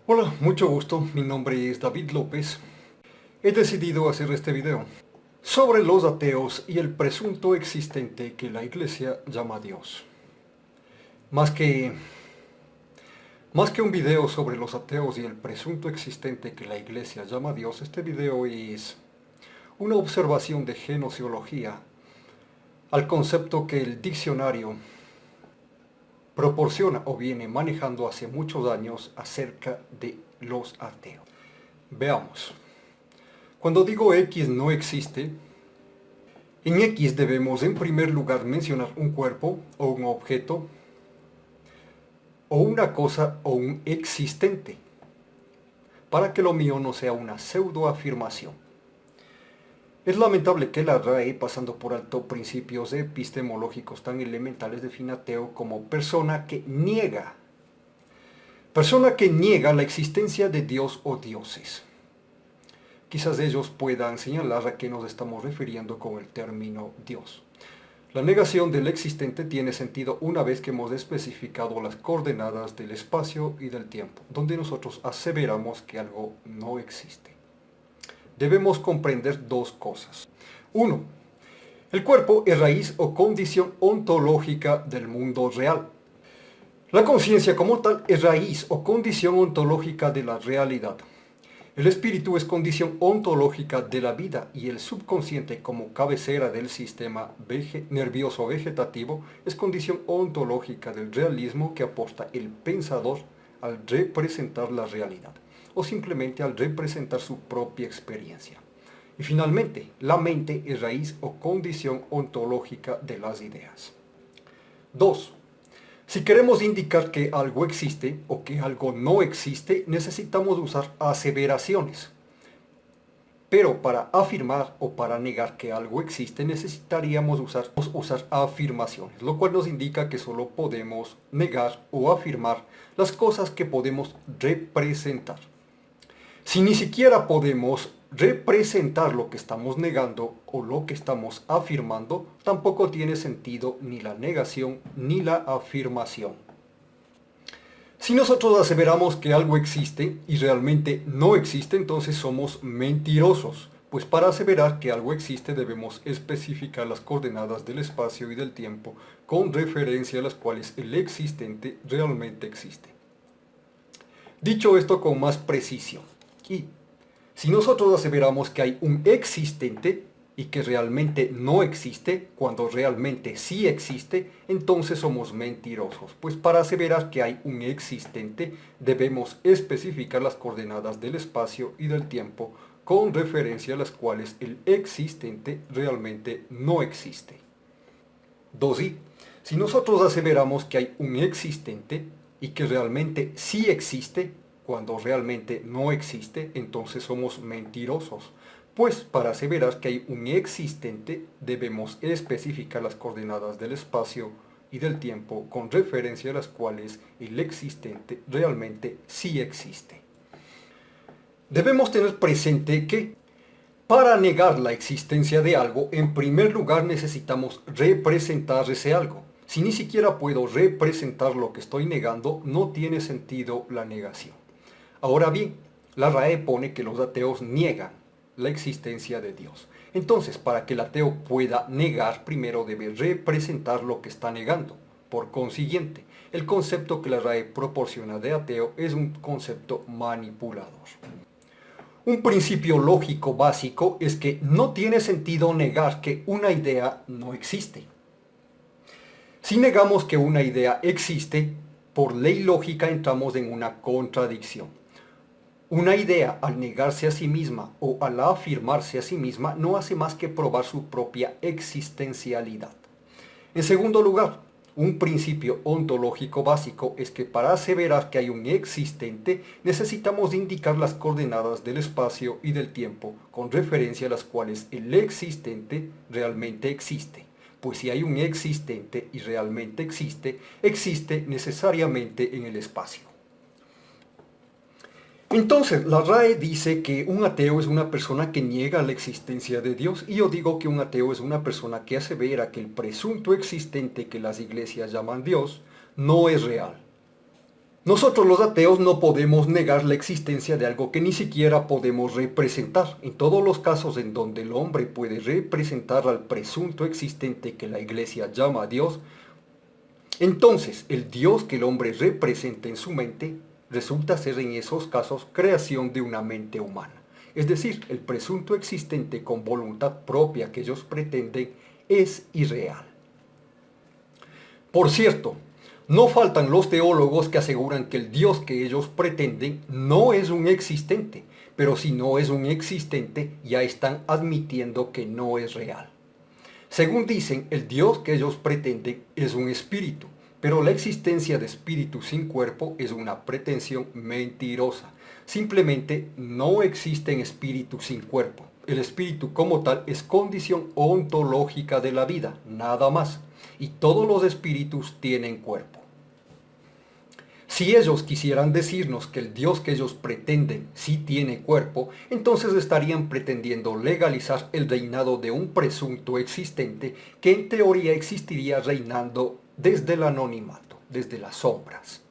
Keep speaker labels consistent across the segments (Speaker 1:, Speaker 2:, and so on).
Speaker 1: Hola, mucho gusto, mi nombre es David López. He decidido hacer este video sobre los ateos y el presunto existente que la iglesia llama Dios. Más que, más que un video sobre los ateos y el presunto existente que la iglesia llama Dios, este video es una observación de genociología al concepto que el diccionario proporciona o viene manejando hace muchos años acerca de los ateos. Veamos. Cuando digo X no existe, en X debemos en primer lugar mencionar un cuerpo o un objeto o una cosa o un existente, para que lo mío no sea una pseudoafirmación. Es lamentable que la RAE, pasando por alto principios epistemológicos tan elementales, defina ateo como persona que niega la existencia de Dios o dioses. Quizás ellos puedan señalar a qué nos estamos refiriendo con el término Dios. La negación del existente tiene sentido una vez que hemos especificado las coordenadas del espacio y del tiempo, donde nosotros aseveramos que algo no existe. Debemos comprender dos cosas. 1. El cuerpo es raíz o condición ontológica del mundo real. La conciencia como tal es raíz o condición ontológica de la realidad. El espíritu es condición ontológica de la vida y el subconsciente como cabecera del sistema nervioso vegetativo es condición ontológica del realismo que aporta el pensador al representar la realidad o simplemente al representar su propia experiencia. Y finalmente, la mente es raíz o condición ontológica de las ideas. 2. Si queremos indicar que algo existe o que algo no existe, necesitamos usar aseveraciones. Pero para afirmar o para negar que algo existe, necesitaríamos usar afirmaciones, lo cual nos indica que solo podemos negar o afirmar las cosas que podemos representar. Si ni siquiera podemos representar lo que estamos negando o lo que estamos afirmando, tampoco tiene sentido ni la negación ni la afirmación. Si nosotros aseveramos que algo existe y realmente no existe, entonces somos mentirosos, pues para aseverar que algo existe debemos especificar las coordenadas del espacio y del tiempo con referencia a las cuales el existente realmente existe. Dicho esto con más precisión, y si nosotros aseveramos que hay un existente y que realmente no existe, cuando realmente sí existe, entonces somos mentirosos. Pues para aseverar que hay un existente, debemos especificar las coordenadas del espacio y del tiempo con referencia a las cuales el existente realmente no existe. 2. Si nosotros aseveramos que hay un existente y que realmente sí existe, cuando realmente no existe, entonces somos mentirosos. Pues para aseverar que hay un existente, debemos especificar las coordenadas del espacio y del tiempo con referencia a las cuales el existente realmente sí existe. Debemos tener presente que para negar la existencia de algo, en primer lugar necesitamos representar ese algo. Si ni siquiera puedo representar lo que estoy negando, no tiene sentido la negación. Ahora bien, la RAE pone que los ateos niegan la existencia de Dios. Entonces, para que el ateo pueda negar, primero debe representar lo que está negando. Por consiguiente, el concepto que la RAE proporciona de ateo es un concepto manipulador. Un principio lógico básico es que no tiene sentido negar que una idea no existe. Si negamos que una idea existe, por ley lógica entramos en una contradicción. Una idea, al negarse a sí misma o al afirmarse a sí misma, no hace más que probar su propia existencialidad. En segundo lugar, un principio ontológico básico es que para aseverar que hay un existente, necesitamos indicar las coordenadas del espacio y del tiempo, con referencia a las cuales el existente realmente existe. Pues si hay un existente y realmente existe, existe necesariamente en el espacio. Entonces, la RAE dice que un ateo es una persona que niega la existencia de Dios, y yo digo que un ateo es una persona que asevera que el presunto existente que las iglesias llaman Dios no es real. Nosotros los ateos no podemos negar la existencia de algo que ni siquiera podemos representar. En todos los casos en donde el hombre puede representar al presunto existente que la Iglesia llama a Dios, entonces el Dios que el hombre representa en su mente resulta ser en esos casos creación de una mente humana. Es decir, el presunto existente con voluntad propia que ellos pretenden es irreal. Por cierto, no faltan los teólogos que aseguran que el Dios que ellos pretenden no es un existente, pero si no es un existente, ya están admitiendo que no es real. Según dicen, el Dios que ellos pretenden es un espíritu, pero la existencia de espíritu sin cuerpo es una pretensión mentirosa. Simplemente no existen espíritus sin cuerpo. El espíritu como tal es condición ontológica de la vida, nada más. Y todos los espíritus tienen cuerpo. Si ellos quisieran decirnos que el Dios que ellos pretenden sí tiene cuerpo, entonces estarían pretendiendo legalizar el reinado de un presunto existente que en teoría existiría reinando desde el anonimato, desde las sombras.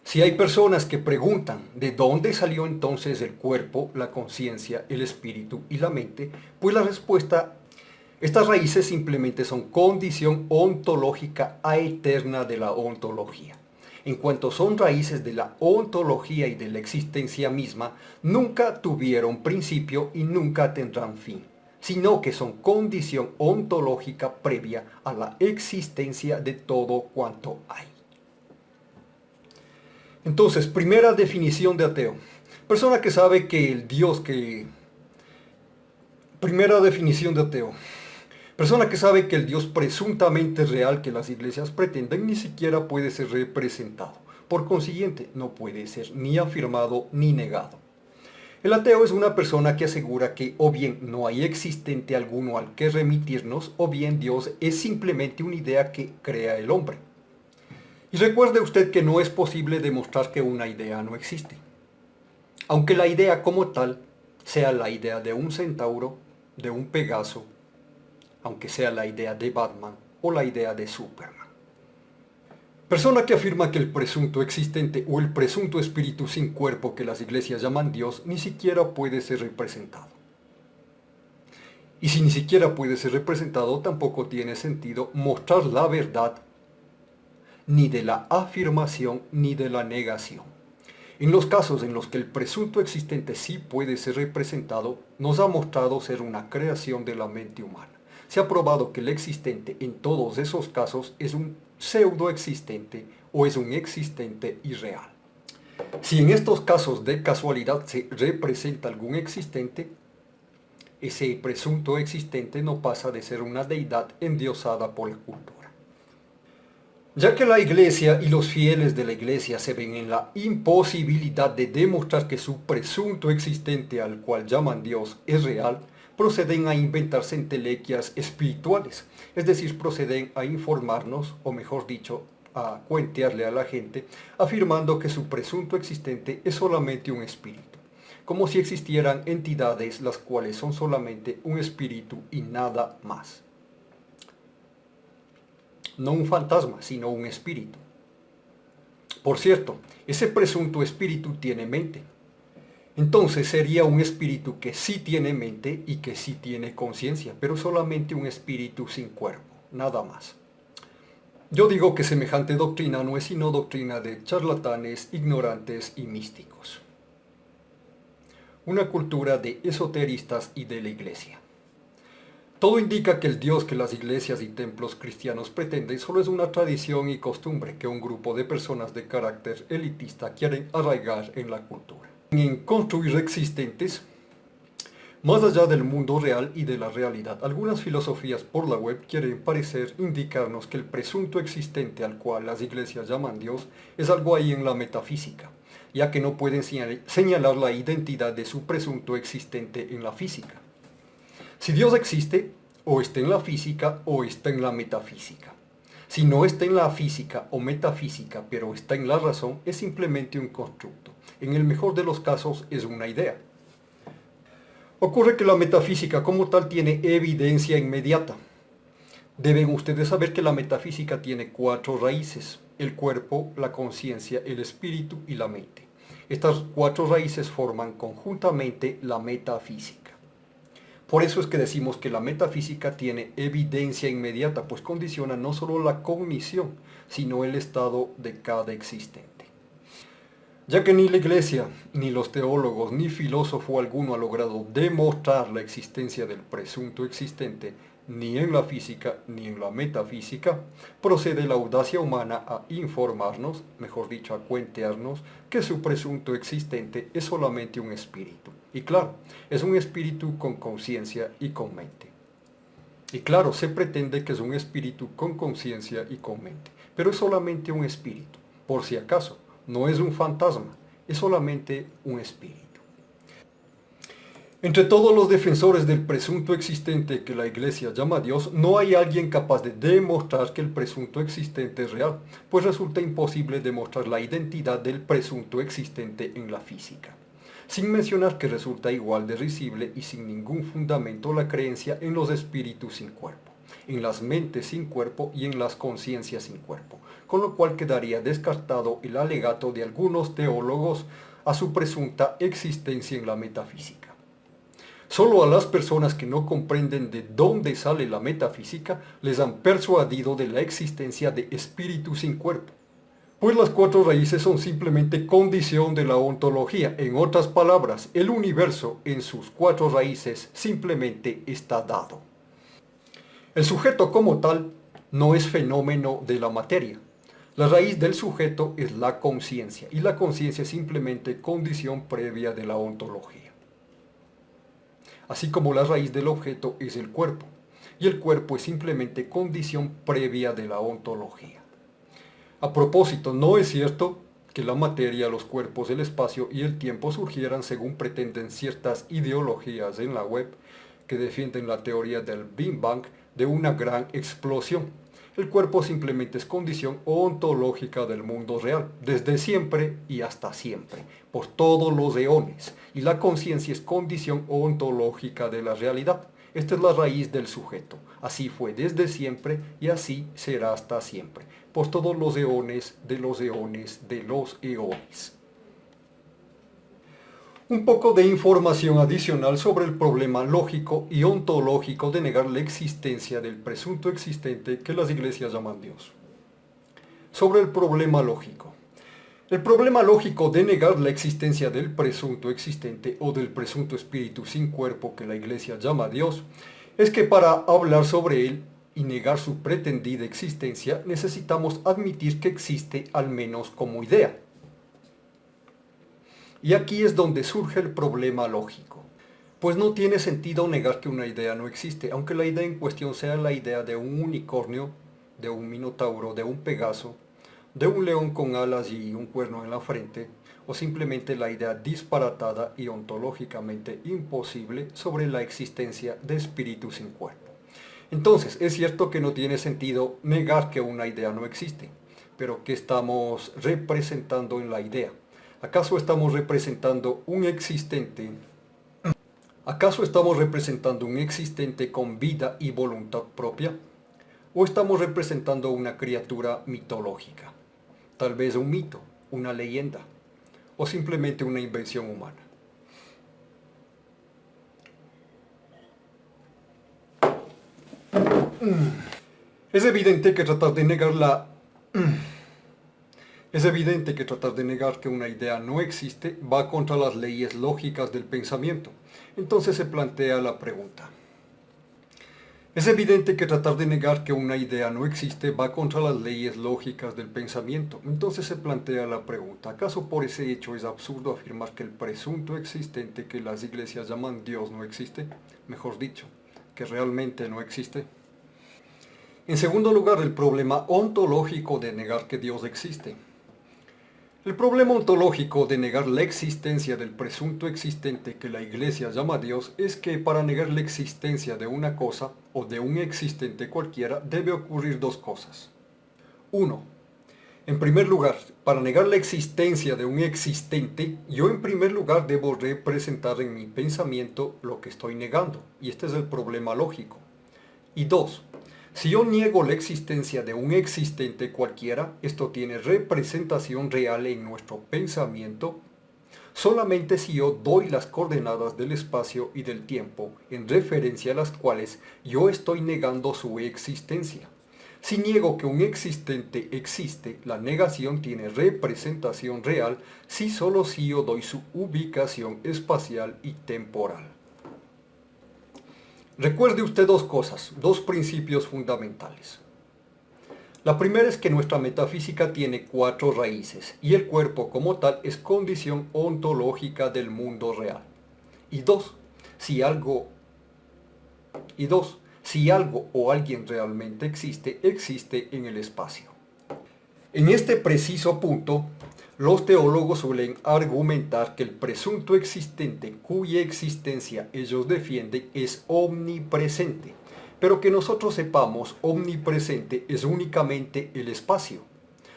Speaker 1: Si hay personas que preguntan de dónde salió entonces el cuerpo, la conciencia, el espíritu y la mente, pues la respuesta: estas raíces simplemente son condición ontológica eterna de la ontología. En cuanto son raíces de la ontología y de la existencia misma, nunca tuvieron principio y nunca tendrán fin, sino que son condición ontológica previa a la existencia de todo cuanto hay. Entonces, primera definición de ateo. Persona que sabe que el Dios que... Primera definición de ateo. Persona que sabe que el Dios presuntamente real que las iglesias pretenden ni siquiera puede ser representado. Por consiguiente, no puede ser ni afirmado ni negado. El ateo es una persona que asegura que o bien no hay existente alguno al que remitirnos, o bien Dios es simplemente una idea que crea el hombre. Y recuerde usted que no es posible demostrar que una idea no existe. Aunque la idea como tal sea la idea de un centauro, de un Pegaso, aunque sea la idea de Batman o la idea de Superman. Persona que afirma que el presunto existente o el presunto espíritu sin cuerpo que las iglesias llaman Dios ni siquiera puede ser representado. Y si ni siquiera puede ser representado, tampoco tiene sentido mostrar la verdad ni de la afirmación ni de la negación. En los casos en los que el presunto existente sí puede ser representado, nos ha mostrado ser una creación de la mente humana. Se ha probado que el existente en todos esos casos es un pseudoexistente o es un existente irreal. Si en estos casos de casualidad se representa algún existente, ese presunto existente no pasa de ser una deidad endiosada por la cultura. Ya que la iglesia y los fieles de la iglesia se ven en la imposibilidad de demostrar que su presunto existente al cual llaman Dios es real, proceden a inventarse entelequias espirituales, es decir, proceden a informarnos, o mejor dicho, a cuentearle a la gente, afirmando que su presunto existente es solamente un espíritu, como si existieran entidades las cuales son solamente un espíritu y nada más. No un fantasma, sino un espíritu. Por cierto, ese presunto espíritu tiene mente. Entonces sería un espíritu que sí tiene mente y que sí tiene conciencia, pero solamente un espíritu sin cuerpo, nada más. Yo digo que semejante doctrina no es sino doctrina de charlatanes, ignorantes y místicos. Una cultura de esoteristas y de la iglesia. Todo indica que el Dios que las iglesias y templos cristianos pretenden solo es una tradición y costumbre que un grupo de personas de carácter elitista quieren arraigar en la cultura. En construir existentes más allá del mundo real y de la realidad. Algunas filosofías por la web quieren parecer indicarnos que el presunto existente al cual las iglesias llaman Dios es algo ahí en la metafísica, ya que no pueden señalar la identidad de su presunto existente en la física. Si Dios existe, o está en la física o está en la metafísica. Si no está en la física o metafísica, pero está en la razón, es simplemente un constructo. En el mejor de los casos es una idea. Ocurre que la metafísica como tal tiene evidencia inmediata. Deben ustedes saber que la metafísica tiene 4 raíces. el cuerpo, la conciencia, el espíritu y la mente. Estas cuatro raíces forman conjuntamente la metafísica. Por eso es que decimos que la metafísica tiene evidencia inmediata, pues condiciona no solo la cognición, sino el estado de cada existente. Ya que ni la Iglesia, ni los teólogos, ni filósofo alguno ha logrado demostrar la existencia del presunto existente, ni en la física ni en la metafísica, procede la audacia humana a informarnos, mejor dicho, a cuentearnos, que su presunto existente es solamente un espíritu. Y claro, es un espíritu con conciencia y con mente. Y claro, se pretende que es un espíritu con conciencia y con mente, pero es solamente un espíritu, por si acaso. No es un fantasma, es solamente un espíritu. Entre todos los defensores del presunto existente que la Iglesia llama Dios, no hay alguien capaz de demostrar que el presunto existente es real, pues resulta imposible demostrar la identidad del presunto existente en la física. Sin mencionar que resulta igual de risible y sin ningún fundamento la creencia en los espíritus sin cuerpo, en las mentes sin cuerpo y en las conciencias sin cuerpo, con lo cual quedaría descartado el alegato de algunos teólogos a su presunta existencia en la metafísica. Solo a las personas que no comprenden de dónde sale la metafísica les han persuadido de la existencia de espíritus sin cuerpo, pues las cuatro raíces son simplemente condición de la ontología. En otras palabras, el universo en sus cuatro raíces simplemente está dado. El sujeto como tal no es fenómeno de la materia. La raíz del sujeto es la conciencia, y la conciencia es simplemente condición previa de la ontología. Así como la raíz del objeto es el cuerpo, y el cuerpo es simplemente condición previa de la ontología. A propósito, no es cierto que la materia, los cuerpos, el espacio y el tiempo surgieran según pretenden ciertas ideologías en la web que defienden la teoría del Big Bang de una gran explosión. El cuerpo simplemente es condición ontológica del mundo real, desde siempre y hasta siempre, por todos los eones, y la conciencia es condición ontológica de la realidad. Esta es la raíz del sujeto. Así fue desde siempre y así será hasta siempre, por todos los eones de los eones de los eones. Un poco de información adicional sobre el problema lógico y ontológico de negar la existencia del presunto existente que las iglesias llaman Dios. Sobre el problema lógico. El problema lógico de negar la existencia del presunto existente o del presunto espíritu sin cuerpo que la iglesia llama Dios es que para hablar sobre él y negar su pretendida existencia necesitamos admitir que existe al menos como idea. Y aquí es donde surge el problema lógico, pues no tiene sentido negar que una idea no existe, aunque la idea en cuestión sea la idea de un unicornio, de un minotauro, de un pegaso, de un león con alas y un cuerno en la frente, o simplemente la idea disparatada y ontológicamente imposible sobre la existencia de espíritus sin cuerpo. Entonces, es cierto que no tiene sentido negar que una idea no existe, pero ¿qué estamos representando en la idea? ¿Acaso estamos representando un existente? ¿Acaso estamos representando un existente con vida y voluntad propia? ¿O estamos representando una criatura mitológica? Tal vez un mito, una leyenda, o simplemente una invención humana. Es evidente que tratar de negar Es evidente que tratar de negar que una idea no existe va contra las leyes lógicas del pensamiento. Entonces se plantea la pregunta. Es evidente que tratar de negar que una idea no existe va contra las leyes lógicas del pensamiento. Entonces se plantea la pregunta. ¿Acaso por ese hecho es absurdo afirmar que el presunto existente que las iglesias llaman Dios no existe? Mejor dicho, que realmente no existe. En segundo lugar, el problema ontológico de negar que Dios existe. El problema ontológico de negar la existencia del presunto existente que la Iglesia llama Dios es que para negar la existencia de una cosa o de un existente cualquiera debe ocurrir dos cosas. 1. En primer lugar, para negar la existencia de un existente, yo en primer lugar debo representar en mi pensamiento lo que estoy negando, y este es el problema lógico. Y 2. Si yo niego la existencia de un existente cualquiera, esto tiene representación real en nuestro pensamiento solamente si yo doy las coordenadas del espacio y del tiempo en referencia a las cuales yo estoy negando su existencia. Si niego que un existente existe, la negación tiene representación real solo si yo doy su ubicación espacial y temporal. Recuerde usted dos cosas, dos principios fundamentales. La primera es que nuestra metafísica tiene 4 raíces y el cuerpo como tal es condición ontológica del mundo real. Y dos, si algo o alguien realmente existe, existe en el espacio. En este preciso punto, los teólogos suelen argumentar que el presunto existente cuya existencia ellos defienden es omnipresente. Pero que nosotros sepamos, omnipresente es únicamente el espacio.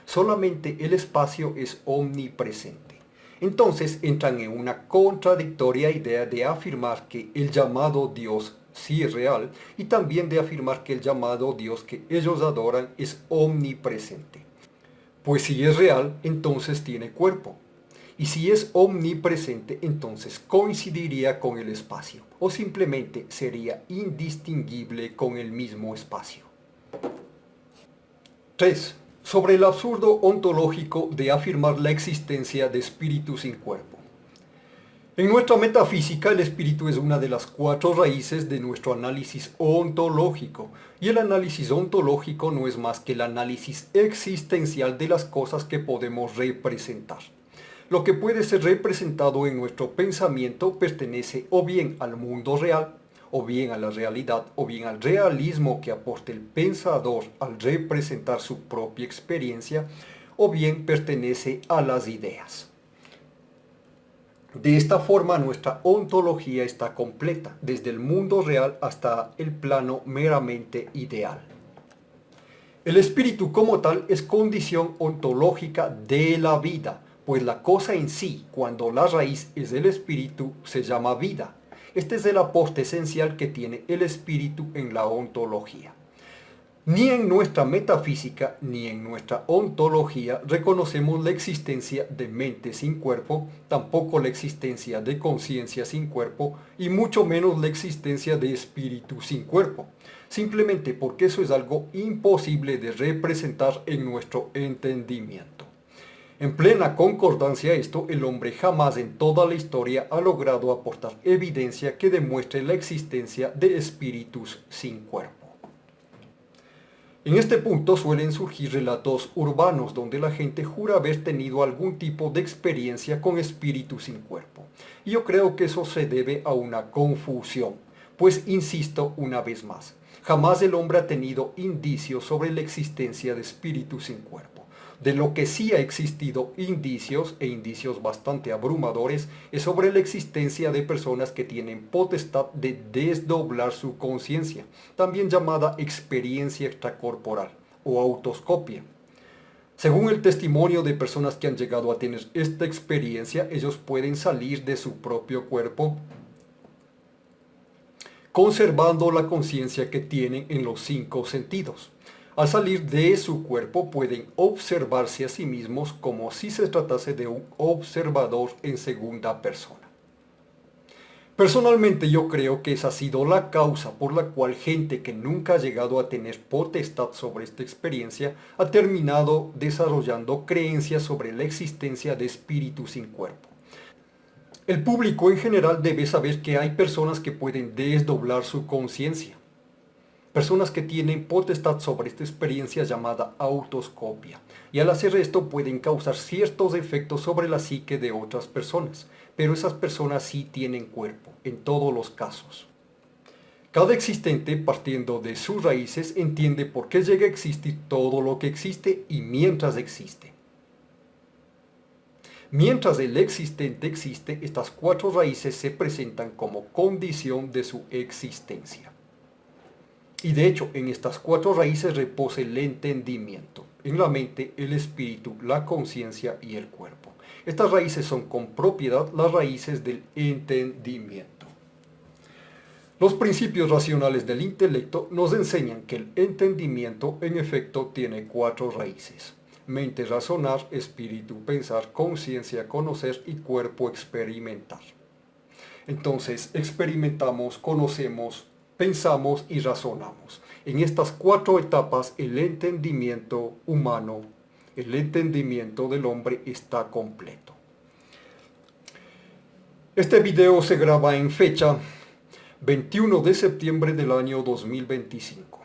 Speaker 1: Solamente el espacio es omnipresente. Entonces entran en una contradictoria idea de afirmar que el llamado Dios sí es real y también de afirmar que el llamado Dios que ellos adoran es omnipresente. Pues si es real, entonces tiene cuerpo. Y si es omnipresente, entonces coincidiría con el espacio, o simplemente sería indistinguible con el mismo espacio. 3. Sobre el absurdo ontológico de afirmar la existencia de espíritu sin cuerpo. En nuestra metafísica, el espíritu es una de las 4 raíces de nuestro análisis ontológico, y el análisis ontológico no es más que el análisis existencial de las cosas que podemos representar. Lo que puede ser representado en nuestro pensamiento pertenece o bien al mundo real, o bien a la realidad, o bien al realismo que aporta el pensador al representar su propia experiencia, o bien pertenece a las ideas. De esta forma nuestra ontología está completa, desde el mundo real hasta el plano meramente ideal. El espíritu como tal es condición ontológica de la vida, pues la cosa en sí, cuando la raíz es el espíritu, se llama vida. Este es el aporte esencial que tiene el espíritu en la ontología. Ni en nuestra metafísica ni en nuestra ontología reconocemos la existencia de mente sin cuerpo, tampoco la existencia de conciencia sin cuerpo y mucho menos la existencia de espíritu sin cuerpo, simplemente porque eso es algo imposible de representar en nuestro entendimiento. En plena concordancia a esto, el hombre jamás en toda la historia ha logrado aportar evidencia que demuestre la existencia de espíritus sin cuerpo. En este punto suelen surgir relatos urbanos donde la gente jura haber tenido algún tipo de experiencia con espíritus sin cuerpo. Y yo creo que eso se debe a una confusión, pues insisto una vez más, jamás el hombre ha tenido indicios sobre la existencia de espíritus sin cuerpo. De lo que sí ha existido indicios, e indicios bastante abrumadores, es sobre la existencia de personas que tienen potestad de desdoblar su conciencia, también llamada experiencia extracorporal o autoscopia. Según el testimonio de personas que han llegado a tener esta experiencia, ellos pueden salir de su propio cuerpo conservando la conciencia que tienen en los 5 sentidos. Al salir de su cuerpo pueden observarse a sí mismos como si se tratase de un observador en segunda persona. Personalmente yo creo que esa ha sido la causa por la cual gente que nunca ha llegado a tener potestad sobre esta experiencia ha terminado desarrollando creencias sobre la existencia de espíritus sin cuerpo. El público en general debe saber que hay personas que pueden desdoblar su conciencia. Personas que tienen potestad sobre esta experiencia llamada autoscopia, y al hacer esto pueden causar ciertos efectos sobre la psique de otras personas, pero esas personas sí tienen cuerpo, en todos los casos. Cada existente, partiendo de sus raíces, entiende por qué llega a existir todo lo que existe y mientras existe. Mientras el existente existe, estas 4 raíces se presentan como condición de su existencia. Y de hecho, en estas 4 raíces reposa el entendimiento, en la mente, el espíritu, la conciencia y el cuerpo. Estas raíces son con propiedad las raíces del entendimiento. Los principios racionales del intelecto nos enseñan que el entendimiento en efecto tiene 4 raíces: mente razonar, espíritu pensar, conciencia conocer y cuerpo experimentar. Entonces experimentamos, conocemos, pensamos y razonamos. En estas 4 etapas el entendimiento humano, el entendimiento del hombre está completo. Este video se graba en fecha 21 de septiembre del año 2025.